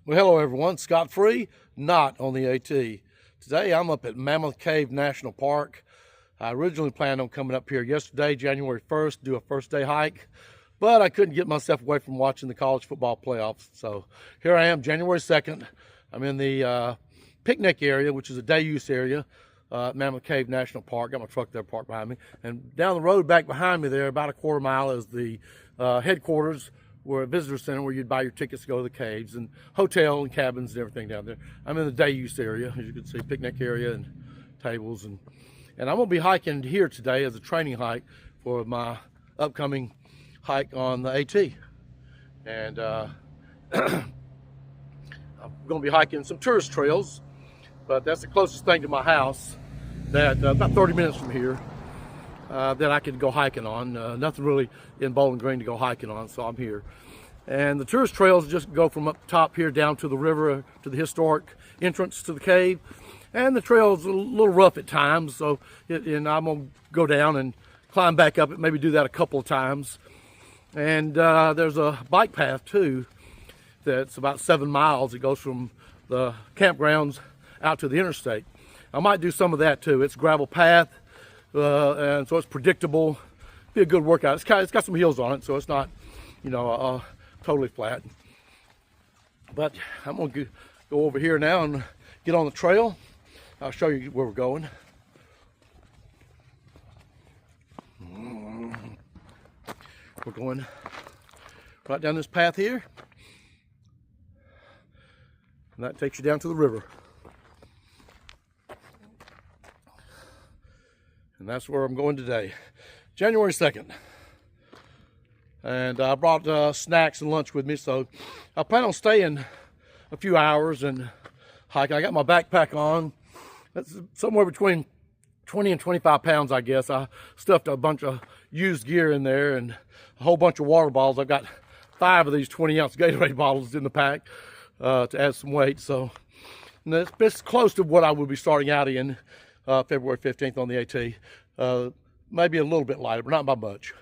Well, hello everyone. Scott Free, not on the AT. Today I'm up at Mammoth Cave National Park. I originally planned on coming up here yesterday, January 1st, to do a first day hike, but I couldn't get myself away from watching the college football playoffs. So here I am, January 2nd. I'm in the picnic area, which is a day use area, Mammoth Cave National Park. Got my truck there parked behind me. And down the road back behind me there, about a quarter mile, is the headquarters, where a visitor center where you'd buy your tickets to go to the caves, and hotel and cabins and everything down there. I'm in the day use area, as you can see, picnic area and tables. And I'm gonna be hiking here today as a training hike for my upcoming hike on the AT. And I'm gonna be hiking some tourist trails, but that's the closest thing to my house, that about 30 minutes from here, that I could go hiking on. Nothing really in Bowling Green to go hiking on, so I'm here. And the tourist trails just go from up top here down to the river, to the historic entrance to the cave. And the trail's a little rough at times, so and I'm gonna go down and climb back up it, maybe do that a couple of times. And there's a bike path too that's about 7 miles. It goes from the campgrounds out to the interstate. I might do some of that too. It's a gravel path, and so it's predictable. Be a good workout. It's got some hills on it, so it's not, totally flat. But I'm gonna go over here now and get on the trail. I'll show you where we're going. We're going right down this path here, and that takes you down to the river. And that's where I'm going today, January 2nd. And I brought snacks and lunch with me, so I plan on staying a few hours and hiking. I got my backpack on. That's somewhere between 20 and 25 pounds, I guess. I stuffed a bunch of used gear in there and a whole bunch of water bottles. I've got 5 of these 20-ounce Gatorade bottles in the pack to add some weight. So it's close to what I will be starting out in February 15th on the AT. Maybe a little bit lighter, but not by much.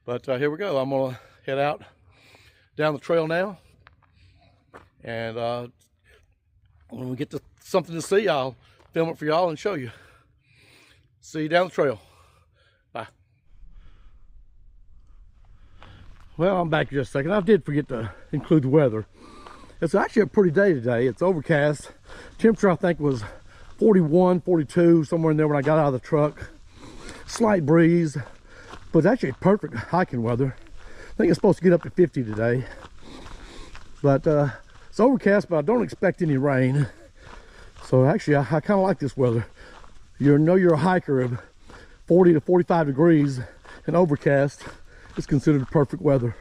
But here we go. I'm gonna head out down the trail now, and when we get to something to see, I'll film it for y'all and show you. See you down the trail. Bye. Well, I'm back just a second. I did forget to include the weather. It's actually a pretty day today. It's overcast. Temperature, I think, was 41, 42, somewhere in there when I got out of the truck. Slight breeze, but it's actually perfect hiking weather. I think it's supposed to get up to 50 today. But it's overcast, but I don't expect any rain. So actually, I kind of like this weather. You know, you're a hiker of 40 to 45 degrees and overcast. It's considered perfect weather.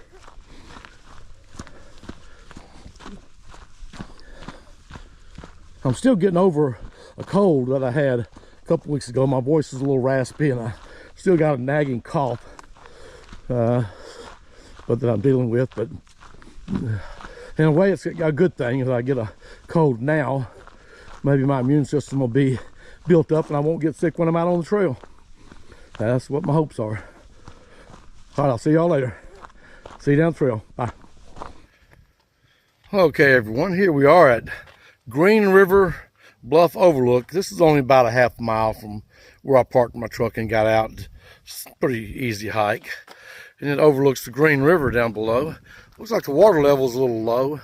I'm still getting over a cold that I had a couple weeks ago. My voice is a little raspy and I still got a nagging cough, but that I'm dealing with. But in a way, it's a good thing. If I get a cold now, maybe my immune system will be built up and I won't get sick when I'm out on the trail. That's what my hopes are. All right, I'll see y'all later. See you down the trail. Bye. Okay, everyone, here we are at Green River Bluff Overlook. This is only about a half mile from where I parked my truck and got out. It's a pretty easy hike. And it overlooks the Green River down below. Looks like the water level is a little low.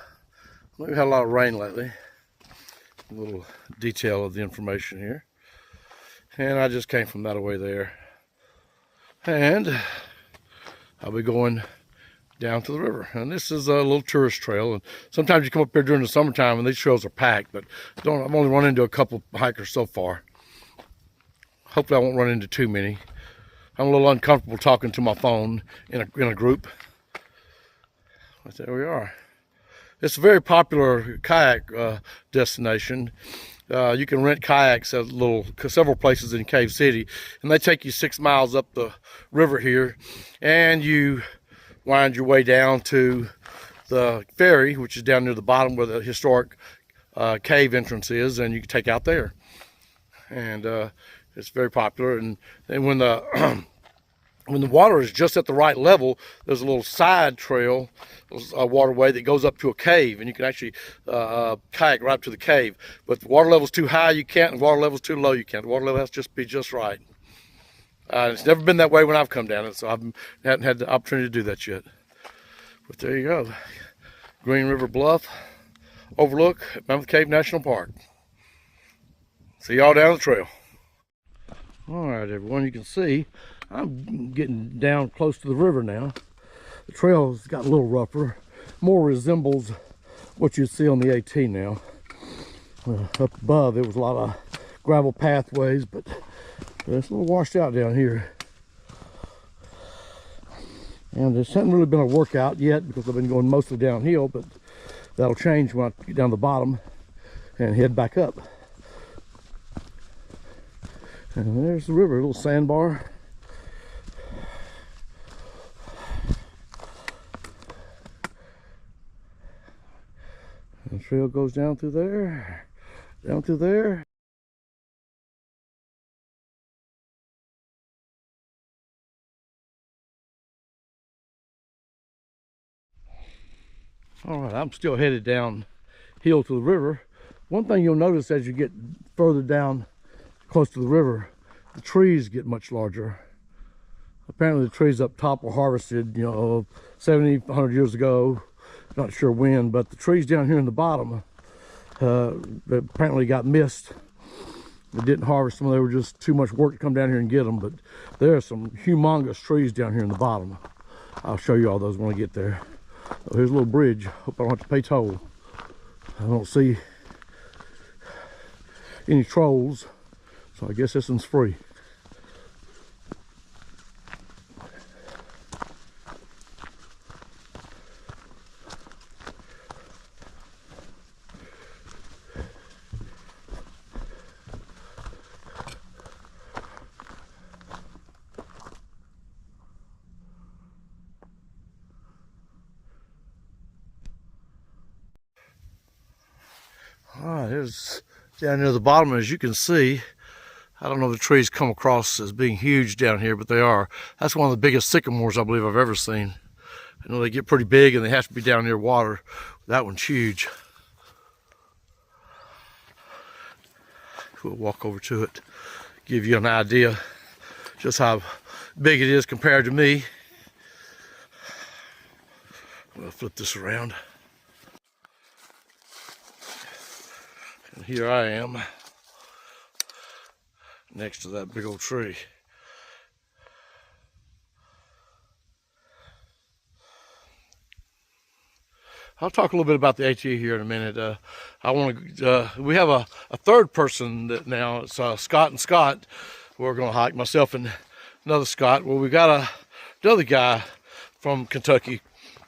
We've had a lot of rain lately. A little detail of the information here. And I just came from that away there. And I'll be going down to the river. And this is a little tourist trail. And sometimes you come up here during the summertime and these trails are packed, but I've only run into a couple hikers so far. Hopefully I won't run into too many. I'm a little uncomfortable talking to my phone in a group. But there we are. It's a very popular kayak destination. You can rent kayaks at several places in Cave City, and they take you 6 miles up the river here, and you wind your way down to the ferry, which is down near the bottom where the historic cave entrance is, and you can take out there. And it's very popular. And when the when the water is just at the right level, there's a little side trail, a waterway that goes up to a cave, and you can actually kayak right up to the cave. But if the water level's too high, you can't, and the water level's too low, you can't. The water level has to just be just right. It's never been that way when I've come down it, so I haven't had the opportunity to do that yet. But there you go. Green River Bluff, Overlook, Mammoth Cave National Park. See y'all down the trail. All right, everyone, you can see I'm getting down close to the river now. The trail's got a little rougher, more resembles what you see on the AT now. Up above, there was a lot of gravel pathways, but it's a little washed out down here. And this hasn't really been a workout yet because I've been going mostly downhill, but that'll change when I get down the bottom and head back up. And there's the river, a little sandbar. And the trail goes down through there, down through there. All right, I'm still headed downhill to the river. One thing you'll notice as you get further down close to the river, the trees get much larger. Apparently the trees up top were harvested, 70, 100 years ago. Not sure when, but the trees down here in the bottom apparently got missed. They didn't harvest them. They were just too much work to come down here and get them. But there are some humongous trees down here in the bottom. I'll show you all those when I get there. Oh, here's a little bridge. Hope I don't have to pay toll. I don't see any trolls, so I guess this one's free. All right, here's down near the bottom. As you can see, I don't know if the trees come across as being huge down here, but they are. That's one of the biggest sycamores I believe I've ever seen. I know they get pretty big and they have to be down near water. That one's huge. We'll walk over to it, give you an idea just how big it is compared to me. We'll flip this around. And here I am next to that big old tree. I'll talk a little bit about the AT here in a minute. We have a third person that now, it's Scott and Scott. We're gonna hike, myself and another Scott. Well, we got another guy from Kentucky,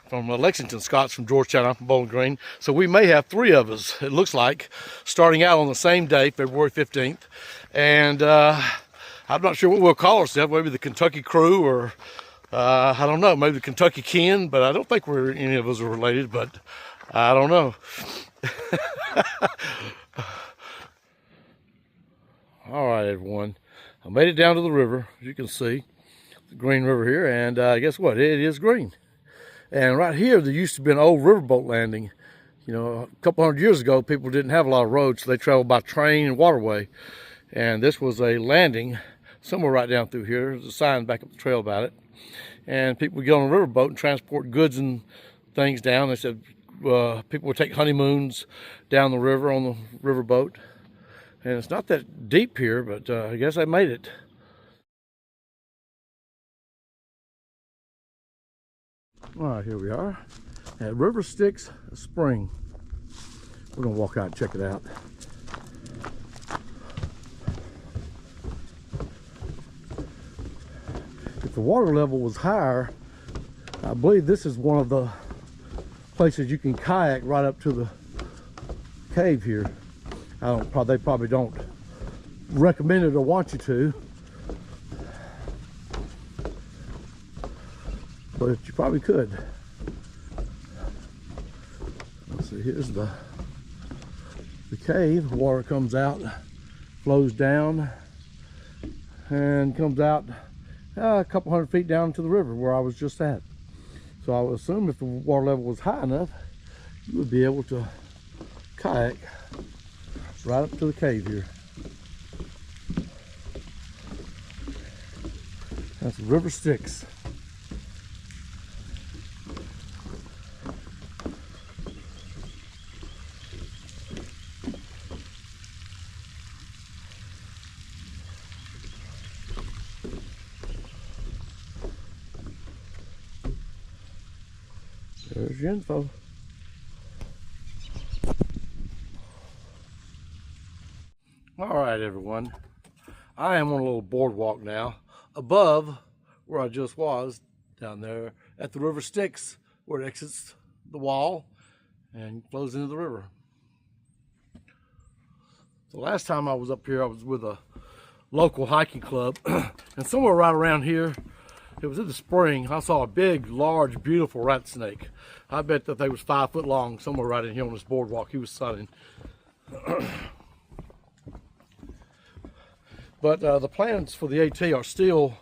from Lexington. Scott's from Georgetown, I'm from Bowling Green. So we may have three of us, it looks like, starting out on the same day, February 15th. And I'm not sure what we'll call ourselves, maybe the Kentucky Crew, or I don't know, maybe the Kentucky Kin, but I don't think any of us are related, but I don't know. All right, everyone. I made it down to the river, as you can see, the Green River here, and guess what? It is green. And right here, there used to be an old riverboat landing. A couple hundred years ago, people didn't have a lot of roads, so they traveled by train and waterway. And this was a landing somewhere right down through here. There's a sign back up the trail about it. And people would get on a riverboat and transport goods and things down. They said people would take honeymoons down the river on the riverboat. And it's not that deep here, but I guess I made it. All right, here we are at River Styx Spring. We're gonna walk out and check it out. If the water level was higher, I believe this is one of the places you can kayak right up to the cave here. They probably don't recommend it or want you to, but you probably could. Let's see, here's the cave. Water comes out, flows down, and comes out a couple hundred feet down to the river where I was just at. So I would assume if the water level was high enough, you would be able to kayak right up to the cave here. That's River Styx. There's your info. All right, everyone. I am on a little boardwalk now, above where I just was, down there at the River Styx, where it exits the wall and flows into the river. The last time I was up here, I was with a local hiking club, and somewhere right around here, it was in the spring, I saw a big, large, beautiful rat snake. I bet that they was 5 foot long, somewhere right in here on this boardwalk he was sunning. But the plans for the AT are still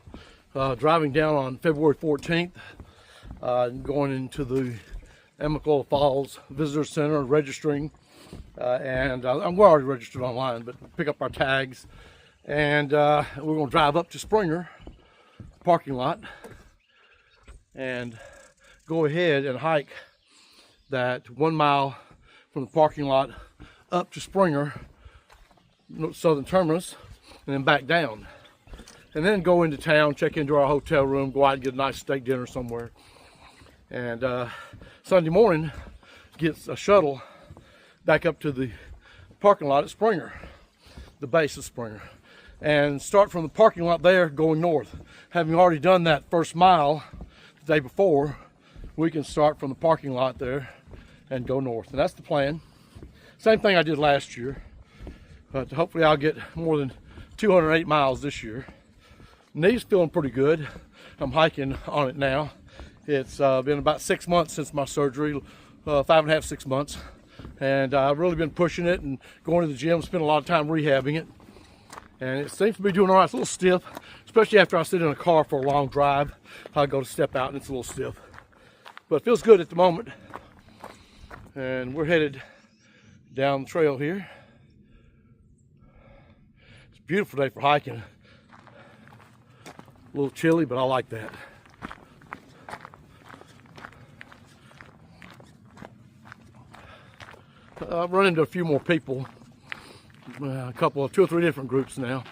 driving down on February 14th, going into the Amicalola Falls Visitor Center, registering, and we're already registered online, but pick up our tags, and we're going to drive up to Springer parking lot and go ahead and hike that 1 mile from the parking lot up to Springer, southern terminus, and then back down, and then go into town, check into our hotel room, go out and get a nice steak dinner somewhere, and Sunday morning get a shuttle back up to the parking lot at Springer, the base of Springer, and start from the parking lot there going north. Having already done that first mile the day before, we can start from the parking lot there and go north, and that's the plan. Same thing I did last year, but hopefully I'll get more than 208 miles this year. Knee's feeling pretty good. I'm hiking on it now. It's been about 6 months since my surgery, 5.5, 6 months. And I've really been pushing it and going to the gym, spent a lot of time rehabbing it. And it seems to be doing all right. It's a little stiff, especially after I sit in a car for a long drive. I go to step out and it's a little stiff. But it feels good at the moment. And we're headed down the trail here. Beautiful day for hiking. A little chilly, but I like that. I've run into a few more people, a couple of 2 or 3 different groups now.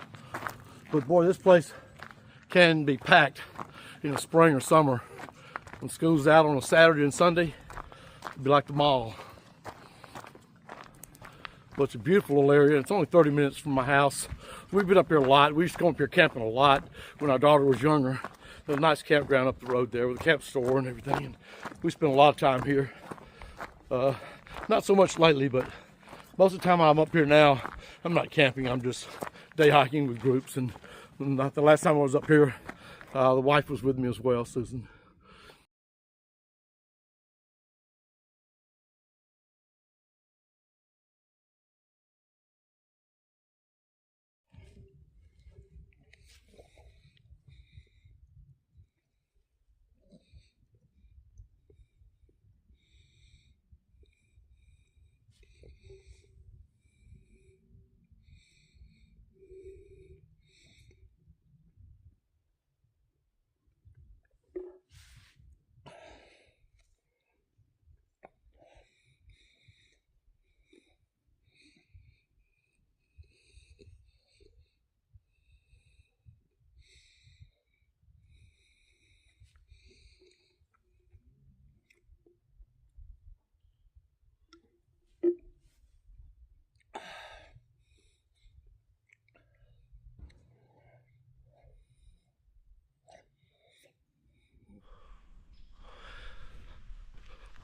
But boy, this place can be packed in the spring or summer. When school's out on a Saturday and Sunday, it'd be like the mall. But it's a beautiful little area. It's only 30 minutes from my house. We've been up here a lot. We used to go up here camping a lot when our daughter was younger. There's a nice campground up the road there with a camp store and everything. And we spent a lot of time here. Not so much lately, but most of the time I'm up here now, I'm not camping. I'm just day hiking with groups. And the last time I was up here, the wife was with me as well, Susan.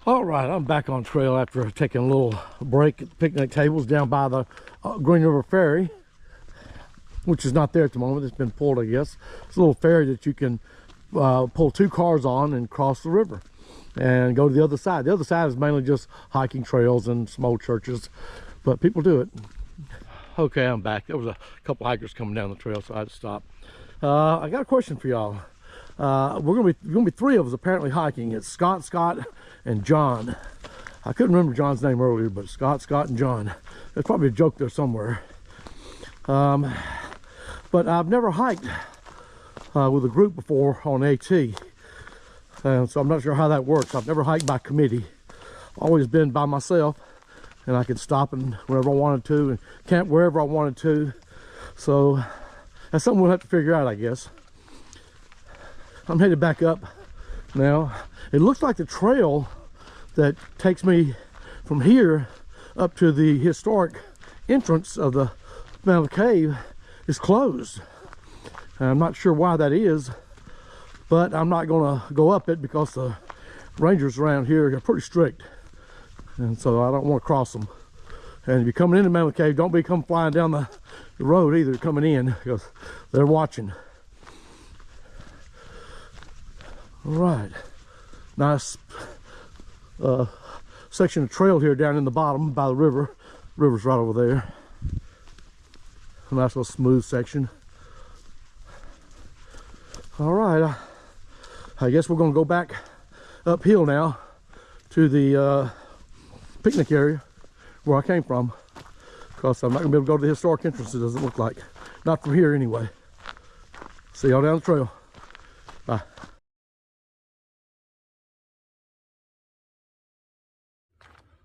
All right, I'm back on trail after taking a little break at the picnic tables down by the Green River Ferry, which is not there at the moment. It's been pulled, I guess. It's a little ferry that you can pull 2 cars on and cross the river and go to the other side. The other side is mainly just hiking trails and small churches, but people do it. Okay, I'm back. There was a couple hikers coming down the trail, so I had to stop. I got a question for y'all. We're gonna be three of us apparently hiking. It's Scott, and John. I couldn't remember John's name earlier, but Scott, and John. There's probably a joke there somewhere. But I've never hiked with a group before on AT, and so I'm not sure how that works. I've never hiked by committee. Always been by myself, and I could stop and wherever I wanted to and camp wherever I wanted to. So that's something we'll have to figure out, I guess. I'm headed back up now. It looks like the trail that takes me from here up to the historic entrance of the Mammoth Cave is closed. And I'm not sure why that is, but I'm not gonna go up it because the rangers around here are pretty strict. And so I don't want to cross them. And if you're coming into Mammoth Cave, don't come flying down the road either coming in, because they're watching. All right, nice section of trail here down in the bottom by the river. River's right over there. A nice little smooth section. All right, I guess we're gonna go back uphill now to the picnic area where I came from, because I'm not gonna be able to go to the historic entrance, it doesn't look like. Not from here anyway. See y'all down the trail. Bye.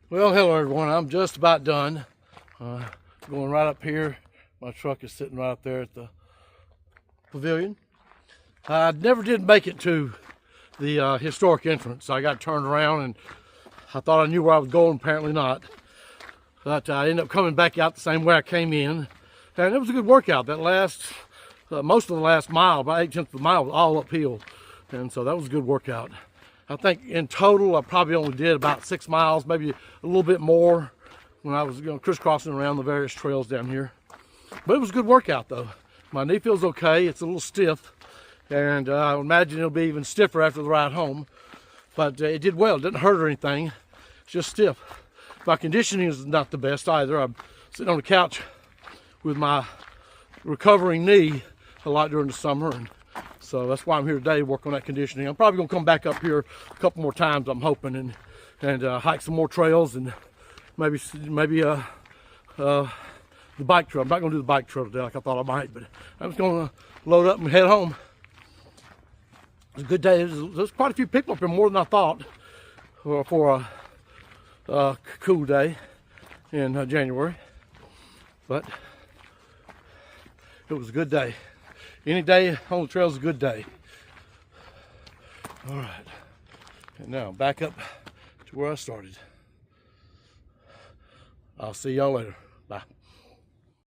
Well, hello everyone. I'm just about done. Going right up here. My truck is sitting right up there at the pavilion. I never did make it to the historic entrance. I got turned around and I thought I knew where I was going, apparently not. But I ended up coming back out the same way I came in. And it was a good workout. That last, most of the last mile, about 8/10 of the mile, was all uphill. And so that was a good workout. I think in total, I probably only did about 6 miles, maybe a little bit more when I was crisscrossing around the various trails down here. But it was a good workout though. My knee feels okay. It's a little stiff. And I imagine it'll be even stiffer after the ride home. But it did well. It didn't hurt or anything. It's just stiff. My conditioning is not the best either. I'm sitting on the couch with my recovering knee a lot during the summer, and so that's why I'm here today to work on that conditioning. I'm probably gonna come back up here a couple more times, I'm hoping, and hike some more trails, and maybe the bike trail. I'm not gonna do the bike trail today like I thought I might, but I'm just gonna load up and head home. It was a good day. There's quite a few people up here, more than I thought, for a cool day in January. But it was a good day. Any day on the trail is a good day. All right, and now back up to where I started. I'll see y'all later. Bye.